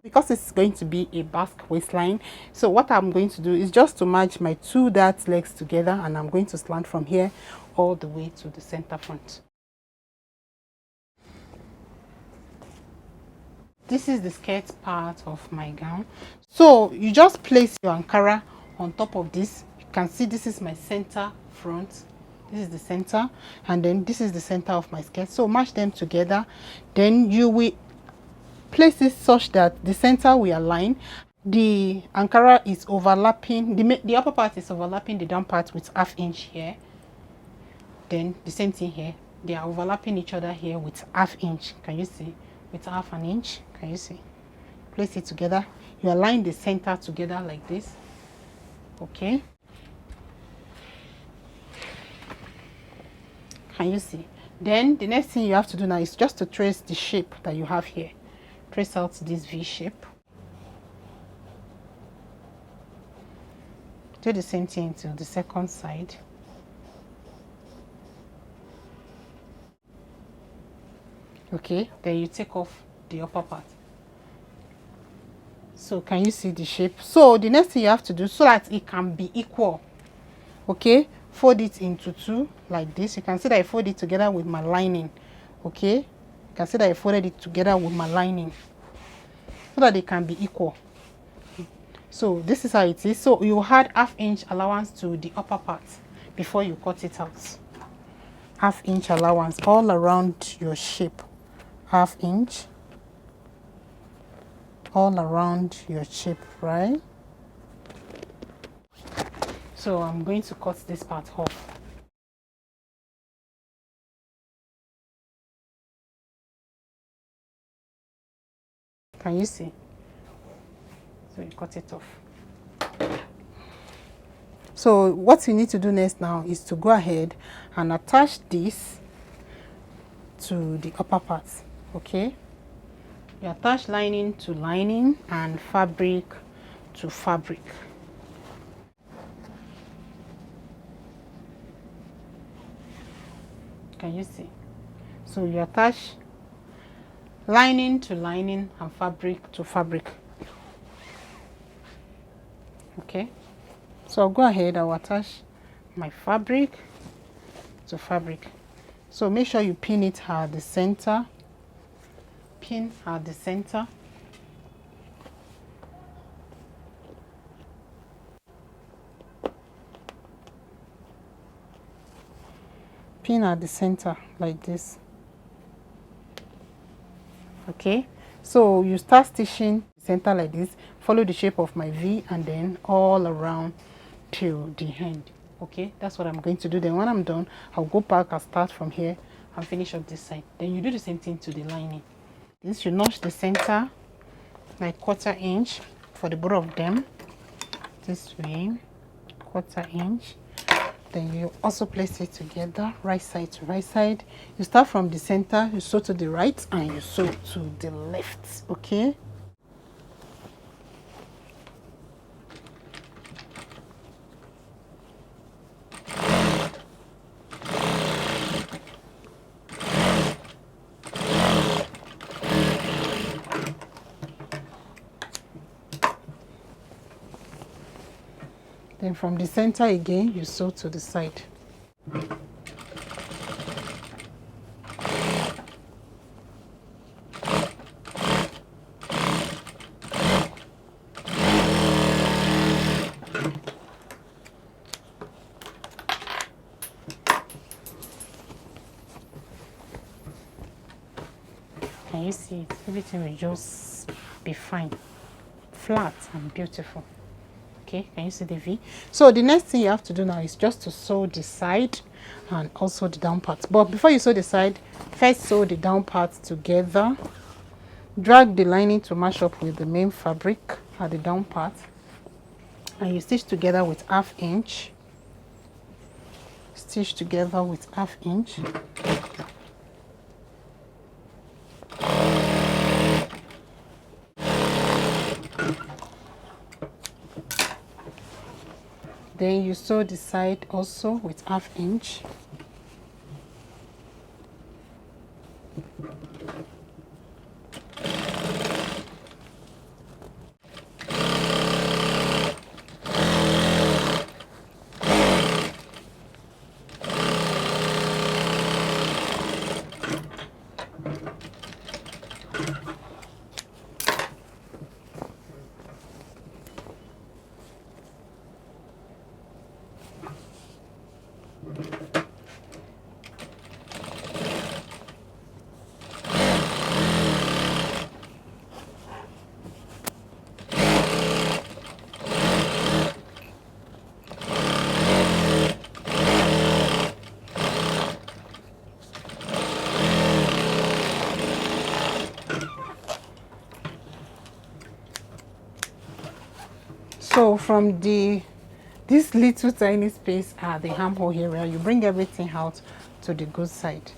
because it's going to be a Basque waistline. So what I'm going to do is just to match my two dart legs together, and I'm going to slant from here all the way to the center front. This is the skirt part of my gown. So you just place your Ankara on top of this. You can see this is my center front. This is the center, and then this is the center of my skirt. So match them together. Then you will place it such that the center will align. The Ankara is overlapping, the upper part is overlapping the down part with ½ inch here. Then the same thing here. They are overlapping each other here with ½ inch. Can you see? With ½ an inch. Can you see? Place it together. You align the center together like this. Okay. Can you see? Then the next thing you have to do now is just to trace the shape that you have here. Trace out this V shape. Do the same thing to the second side. Okay, then you take off the upper part. So can you see the shape? So the next thing you have to do, so that it can be equal, okay, fold it into two like this. You can see that I fold it together with my lining. Okay, you can see that I folded it together with my lining so that they can be equal. So this is how it is. So you add ½ inch allowance to the upper part before you cut it out. ½ inch allowance all around your shape. ½ inch all around your shape, right? So I'm going to cut this part off. Can you see? So you cut it off. So what you need to do next now is to go ahead and attach this to the upper part. Okay, you attach lining to lining and fabric to fabric. Can you see? So you attach lining to lining and fabric to fabric. Okay, so I'll go ahead, I'll attach my fabric to fabric. So make sure you pin it at the center. Pin at the center. Pin at the center like this. Okay, so you start stitching the center like this, follow the shape of my V, and then all around till the end. Okay, that's what I'm going to do. Then when I'm done, I'll go back and start from here and finish up this side. Then you do the same thing to the lining. This you notch the center like ½ inch for the both of them. This way, ½ inch. Then you also place it together, right side to right side. You start from the center, you sew to the right, and you sew to the left. Okay. Then from the center again, you sew to the side. Can you see it? Everything will just be fine, flat and beautiful. Okay, can you see the V? So the next thing you have to do now is just to sew the side and also the down part. But before you sew the side, first sew the down part together. Drag the lining to match up with the main fabric at the down part, and you stitch together with ½ inch. Stitch together with ½ inch. Then you sew the side also with ½ inch. So from this little tiny space at the armhole area, you bring everything out to the good side.